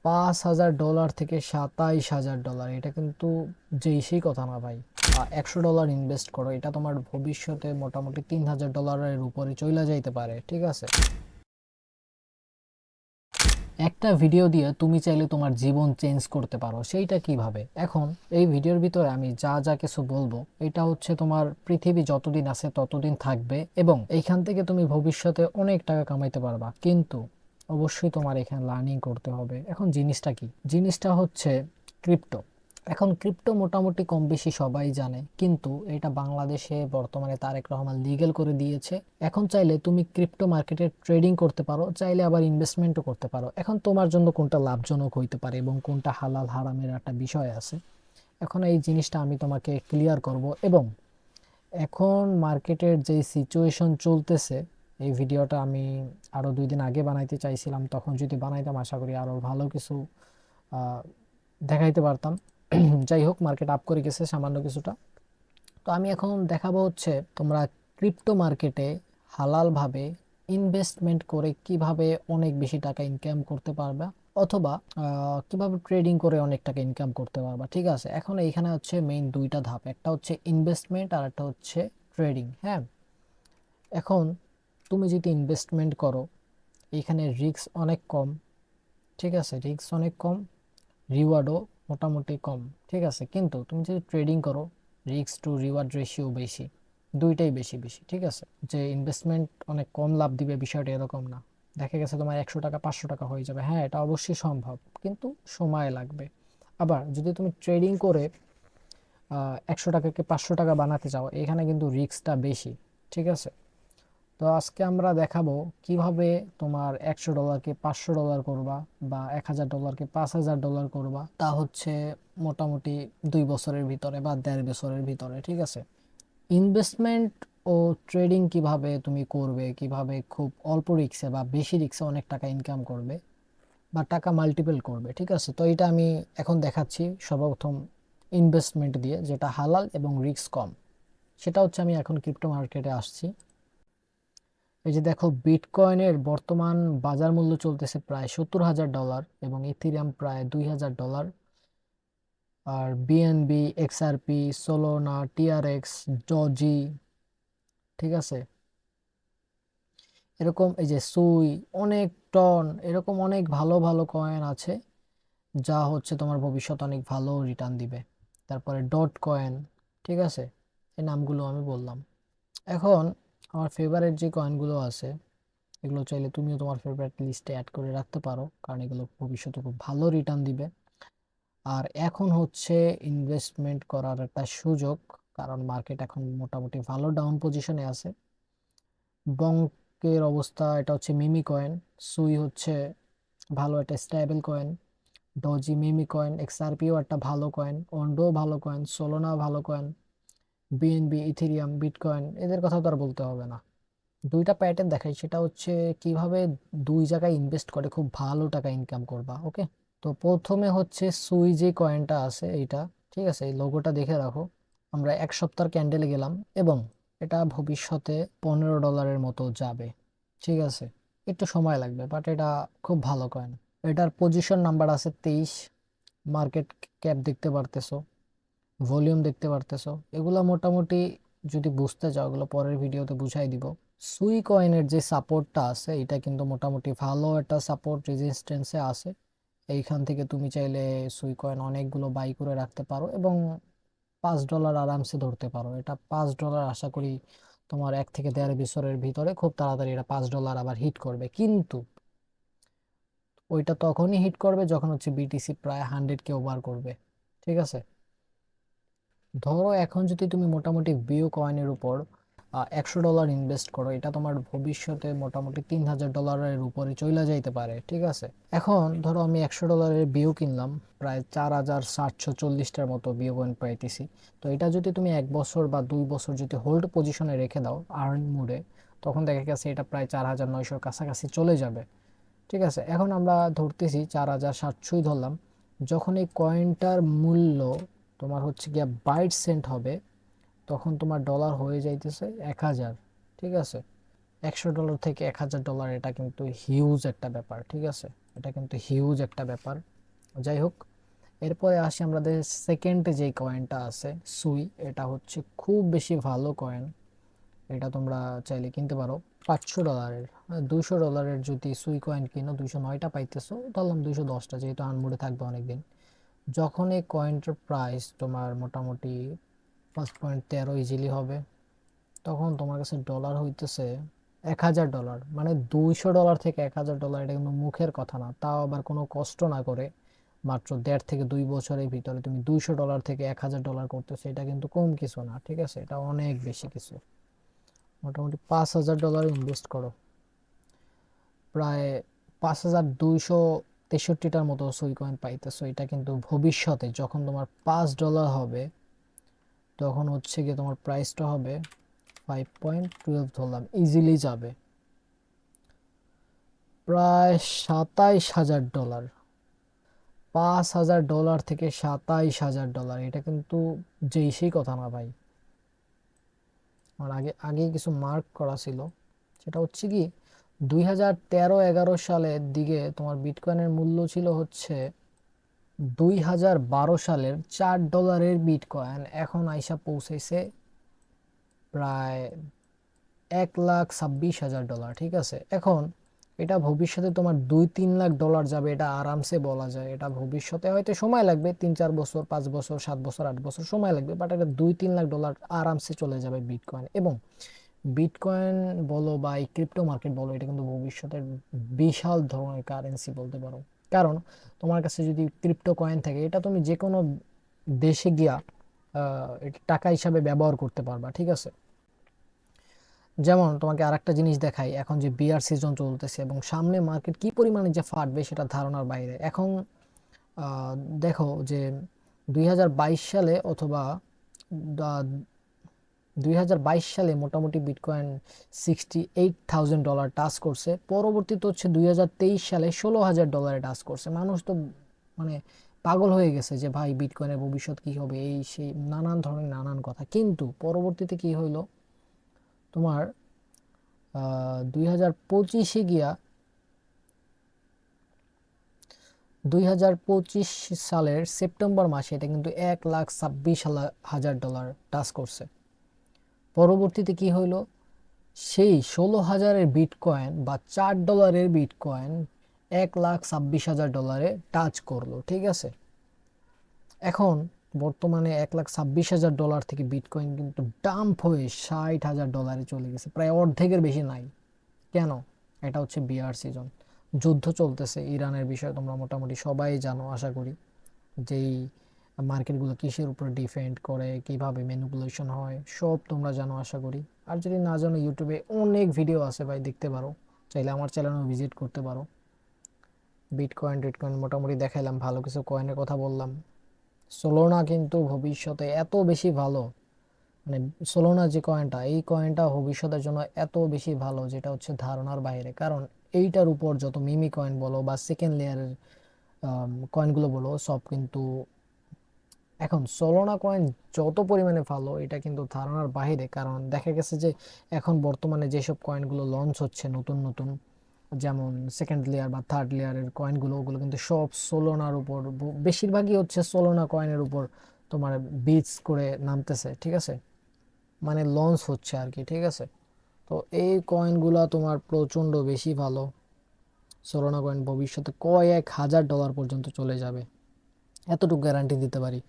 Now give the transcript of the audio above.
$5,000 থেকে $27,000, এটা কিন্তু যেই সেই কথা না ভাই। $100 ইনভেস্ট করো, এটা তোমার ভবিষ্যতে মোটামুটি $3,000 উপরে চলে যাইতে পারে, ঠিক আছে। একটা ভিডিও দিয়ে তুমি চাইলে তোমার জীবন চেঞ্জ করতে পারো, সেইটা কিভাবে? এখন এই ভিডিওর ভিতরে আমি যা যা কিছু বলবো, এটা হচ্ছে তোমার পৃথিবী যতদিন আছে ততদিন থাকবে, এবং এইখান থেকে তুমি ভবিষ্যতে অনেক টাকা কামাইতে পারবা, কিন্তু অবশ্যই তোমার এখানে লার্নিং করতে হবে। এখন জিনিসটা কি? জিনিসটা হচ্ছে ক্রিপ্টো। এখন ক্রিপ্টো মোটামুটি কম বেশি সবাই জানে, কিন্তু এটা বাংলাদেশে বর্তমানে তারেক রহমান লিগ্যাল করে দিয়েছে। এখন চাইলে তুমি ক্রিপ্টো মার্কেটে ট্রেডিং করতে পারো, চাইলে আবার ইনভেস্টমেন্টও করতে পারো। এখন তোমার জন্য কোনটা লাভজনক হইতে পারে এবং কোনটা হালাল হারামের একটা বিষয় আছে। এখন এই জিনিসটা আমি তোমাকে ক্লিয়ার করব, এবং এখন মার্কেটের যে সিচুয়েশন চলতেছে, এই ভিডিওটা আমি আরো 2 দিন আগে বানাইতে চাইছিলাম, তখন যদি বানাইতাম আশা করি আরো ভালো কিছু আহ, দেখাইতে পারতাম। যাই হোক, মার্কেট আপ করে গেছে সামান্য কিছুটা। তো আমি এখন দেখাবো হচ্ছে তোমরা ক্রিপ্টো মার্কেটে হালালভাবে ইনভেস্টমেন্ট করে কিভাবে অনেক বেশি টাকা ইনকাম করতে পারবা, অথবা কিভাবে ট্রেডিং করে অনেক টাকা ইনকাম করতে পারবা, ঠিক আছে। এখন এইখানে হচ্ছে মেইন দুইটা ধাপ, একটা হচ্ছে ইনভেস্টমেন্ট আর একটা হচ্ছে ট্রেডিং। হ্যাঁ, এখন তুমি যদি ইনভেস্টমেন্ট করো, এখানে রিস্ক অনেক কম, ঠিক আছে, রিস্ক অনেক কম, রিওয়ার্ডও মোটামুটি কম, ঠিক আছে। কিন্তু তুমি যদি ট্রেডিং করো, রিস্ক টু রিওয়ার্ড রেশিও বেশি, দুইটাই বেশি বেশি, ঠিক আছে। যে ইনভেস্টমেন্ট অনেক কম লাভ দিবে বিষয়টা এরকম না। দেখা গেছে তোমার 100 টাকা 500 টাকা হয়ে যাবে, হ্যাঁ এটা অবশ্যই সম্ভব, কিন্তু সময় লাগবে। আবার যদি তুমি ট্রেডিং করে 100 টাকাকে 500 টাকা বানাতে চাও, এখানে কিন্তু রিস্কটা বেশি, ঠিক আছে। তো আজকে আমরা দেখাবো কিভাবে তোমার $100কে $500 করবা, বা $1,000কে $5,000 করবা, তা হচ্ছে মোটামুটি 2 বছরের ভিতরে বা 1.5 বছরের ভিতরে, ঠিক আছে। ইনভেস্টমেন্ট ও ট্রেডিং কিভাবে তুমি করবে, কিভাবে খুব অল্প রিস্কে বা বেশি রিস্কে অনেক টাকা ইনকাম করবে বা টাকা মাল্টিপল করবে, ঠিক আছে। তো এটা আমি এখন দেখাচ্ছি সর্বপ্রথম ইনভেস্টমেন্ট দিয়ে, যেটা হালাল এবং রিস্ক কম। সেটা হচ্ছে আমি এখন ক্রিপ্টো মার্কেটে আসছি। এই যে দেখো, বিটকয়েনের বর্তমান বাজার মূল্য চলতেছে প্রায় $70,000, এবং ইথিরিয়াম প্রায় $2,000। আর BNB, XRP, Solana, TRX, Doge, ঠিক আছে, এরকম এই যে সুই, অনেক টন, এরকম অনেক ভালো ভালো কয়েন আছে, যা হচ্ছে তোমার ভবিষ্যৎ অনেক ভালো রিটার্ন দিবে। তারপরে ডট কয়েন, ঠিক আছে, এই নামগুলো আমি বললাম। এখন আমার ফেভারিট যে কয়েনগুলো আছে, এগুলো চাইলে তুমিও তোমার ফেভারিট লিস্টে অ্যাড করে রাখতে পারো, কারণ এগুলো ভবিষ্যতে খুব ভালো রিটার্ন দিবে। আর এখন হচ্ছে ইনভেস্টমেন্ট করার একটা সুযোগ, কারণ মার্কেট এখন মোটামুটি ভালো ডাউন পজিশনে আছে। বঙ্কের অবস্থা, এটা হচ্ছে মিমি কয়েন। সুই হচ্ছে ভালো একটা স্টেবল কয়েন। ডজি, মিমি কয়েন, এক্সআরপিও একটা ভালো কয়েন, অন্ডো ভালো কয়েন, সোলোনা ভালো কয়েন, বিএনবি, ইথেরিয়াম, বিটকয়েন, এদের কথা তো আর বলতে হবে না। দুইটা প্যাটার্ন দেখাই, সেটা হচ্ছে কিভাবে দুই জায়গায় ইনভেস্ট করে খুব ভালো টাকা ইনকাম করবা, ওকে। তো প্রথমে হচ্ছে সুই যে কয়েনটা আছে এইটা, ঠিক আছে, এই লোগোটা দেখে রাখো। আমরা 1 সপ্তাহ ক্যান্ডেলে গেলাম, এবং এটা ভবিষ্যতে $15 মতো যাবে, ঠিক আছে। একটু সময় লাগবে, বাট এটা খুব ভালো কয়েন। এটার পজিশন নাম্বার আছে 23। মার্কেট ক্যাপ দেখতে পারতেছো, ভলিউম দেখতে পারতেছো, এগুলা মোটামুটি যদি বুঝতে চাও, এগুলো পরের ভিডিওতে বুঝাই দিব। সুই কয়েনের যে সাপোর্টটা আছে, এটা কিন্তু মোটামুটি ভালো একটা সাপোর্ট রেজিস্ট্যান্সে আছে। এইখান থেকে তুমি চাইলে সুই কয়েন অনেকগুলো বাই করে রাখতে পারো, এবং $5 আরামসে ধরতে পারো। এটা $5 আশা করি তোমার 1 থেকে 1.5 বছরের ভিতরে খুব তাড়াতাড়ি এটা $5 আবার হিট করবে, কিন্তু ওইটা তখনই হিট করবে যখন হচ্ছে বিটিসি প্রায় 100কে ওভার করবে, ঠিক আছে। ধরো এখন যদি তুমি মোটামুটি বিও কয়েনের উপর $100 ইনভেস্ট করো, এটা তোমার ভবিষ্যতে মোটামুটি $3,000 উপরে চলে যাইতে পারে, ঠিক আছে। এখন ধরো আমি $100 বিও কিনলাম, প্রায় 4,740টার মতো বিও কয়েন পাইতেছি। তো এটা যদি তুমি 1 বছর বা 2 বছর যদি হোল্ড পজিশনে রেখে দাও আর্ন মুডে, তখন দেখা গেছে এটা প্রায় 4,900-র কাছাকাছি চলে যাবে, ঠিক আছে। এখন আমরা ধরতেছি 4,700ই ধরলাম। যখন এই কয়েনটার মূল্য তোমার হচ্ছে গিয়া 22 সেন্ট হবে, তখন তোমার ডলার হয়ে যাইতেছে 1,000, ঠিক আছে। $100 থেকে $1,000, এটা কিন্তু হিউজ একটা ব্যাপার, ঠিক আছে, এটা কিন্তু হিউজ একটা ব্যাপার। যাই হোক, এরপরে আসি আমাদের সেকেন্ড যে কয়েনটা আছে সুই। এটা হচ্ছে খুব বেশি ভালো কয়েন, এটা তোমরা চাইলে কিনতে পারো $500। $200 যদি সুই কয়েন কিনো 209টা পাইতেছো, ধরলাম 210টা, যেহেতু আনমোডে থাকবে অনেকদিন। যখন এই কয়েনটার প্রাইস তোমার মোটামুটি 5.13 ইজিলি হবে, তখন তোমার কাছে ডলার হইতেছে $1000। মানে $200 থেকে $1000, এটা কিন্তু মুখের কথা না, তাও আবার কোনো কষ্ট না করে। মাত্র 1.5 থেকে 2 বছরের ভিতরে তুমি $200 থেকে $1000 করতেছো, এটা কিন্তু কম কিছু না, ঠিক আছে? এটা অনেক বেশি কিছু। মোটামুটি $5000 ইনভেস্ট করো, প্রায় 5263টার মতো সুই কয়েন পাইতেছো। এটা কিন্তু ভবিষ্যতে যখন তোমার $5 হবে, তখন হচ্ছে গিয়ে তোমার প্রাইসটা হবে 5.12, ধরলাম ইজিলি যাবে প্রায় $27000। $5000 থেকে $27000, এটা কিন্তু যেই সেই কথা না ভাই। আমার আগে আগে কিছু মার্ক করা ছিল, সেটা হচ্ছে কি 2013-11 সালের দিকে তোমার বিটকয়েনের মূল্য ছিল হচ্ছে 2012 সালের $4 বিটকয়েন এখন আইসা পৌঁছেছে প্রায় $1,26,000। ঠিক আছে, এখন এটা ভবিষ্যতে তোমার $2-3 লাখ যাবে, এটা আরামসে বলা যায়। এটা ভবিষ্যতে হয়তো সময় লাগবে, 3-4 বছর, 5 বছর, 7 বছর, 8 বছর সময় লাগবে, বাট এটা $2-3 লাখ আরামসে চলে যাবে বিটকয়েন। এবং বিটকয়েন বলো বা এই ক্রিপ্টো মার্কেট বলো, এটা কিন্তু ভবিষ্যতের বিশাল ধরনের কারেন্সি বলতে পারো। কারণ তোমার কাছে যদি ক্রিপ্টো কয়েন থাকে, এটা তুমি যে কোনো দেশে গিয়া এটা টাকা হিসাবে ব্যবহার করতে পারবা, ঠিক আছে? যেমন তোমাকে আরেকটা জিনিস দেখাই, এখন যে বিয়ার সিজন চলতেছে এবং সামনে মার্কেট কি পরিমাণে যে ফাটবে সেটা ধারণার বাইরে। এখন আহ, দেখো যে 2022 সালে অথবা 2022 সালে মোটামুটি বিটকয়েন $68,000 টাচ করছে। পরবর্তীতে হচ্ছে 2023 সালে $16,000 টাচ করছে। মানুষ তো মানে পাগল হয়ে গেছে যে ভাই বিটকয়েনের ভবিষ্যৎ কি হবে, এই সেই নানান ধরনের নানান কথা। কিন্তু পরবর্তীতে কি হইলো, তোমার 2025-এ গিয়া 2025 সালের সেপ্টেম্বর মাসে এটা কিন্তু $1,26,000 টাচ করছে। পরবর্তীতে কি হইলো, সেই 16,000-এর বিটকয়েন বা $4 বিটকয়েন $1,26,000 টাচ করলো, ঠিক আছে? এখন বর্তমানে $1,26,000 থেকে বিটকয়েন কিন্তু ডাম্প হয়ে $60,000 চলে গেছে, প্রায় অর্ধেকের বেশি নাই। কেন? এটা হচ্ছে বিয়ার সিজন, যুদ্ধ চলতেছে ইরানের বিষয়ে তোমরা মোটামুটি সবাই জানো আশা করি। যেই মার্কেটগুলো কিসের উপর ডিপেন্ড করে, কিভাবে ম্যানিপুলেশন হয়, সব তোমরা জানো আশা করি। আর যদি না জানো, ইউটিউবে অনেক ভিডিও আছে ভাই, দেখতে পারো। চাইলে আমার চ্যানেলও ভিজিট করতে পারো। বিটকয়েন টিটকয়েন মোটামুটি দেখাইলাম, ভালো কিছু কয়েনের কথা বললাম। সোলোনা কিন্তু ভবিষ্যতে এত বেশি ভালো, মানে সোলোনা যে কয়েনটা, এই কয়েনটা ভবিষ্যতের জন্য এত বেশি ভালো, যেটা হচ্ছে ধারণার বাইরে। কারণ এইটার উপর যত মিমি কয়েন বলো বা সেকেন্ড লেয়ারের কয়েনগুলো বলো, সব কিন্তু এখন সোলোনা কয়েন যত পরিমাণে ভালো, এটা কিন্তু ধারণার বাইরে। কারণ দেখা গেছে যে এখন বর্তমানে যেসব কয়েনগুলো লঞ্চ হচ্ছে নতুন নতুন, যেমন সেকেন্ড লেয়ার বা থার্ড লেয়ারের কয়েনগুলো, ওগুলো কিন্তু সব সোলোনার উপর, বেশিরভাগই হচ্ছে সোলোনা কয়েনের উপর তোমার বিটস করে নামতেছে, ঠিক আছে? মানে লঞ্চ হচ্ছে আর কি, ঠিক আছে? তো এই কয়েনগুলা তোমার প্রচন্ড বেশি ভালো। সোলোনা কয়েন ভবিষ্যতে কয়েক হাজার ডলার পর্যন্ত চলে যাবে, এতটুকু গ্যারান্টি দিতে পারি।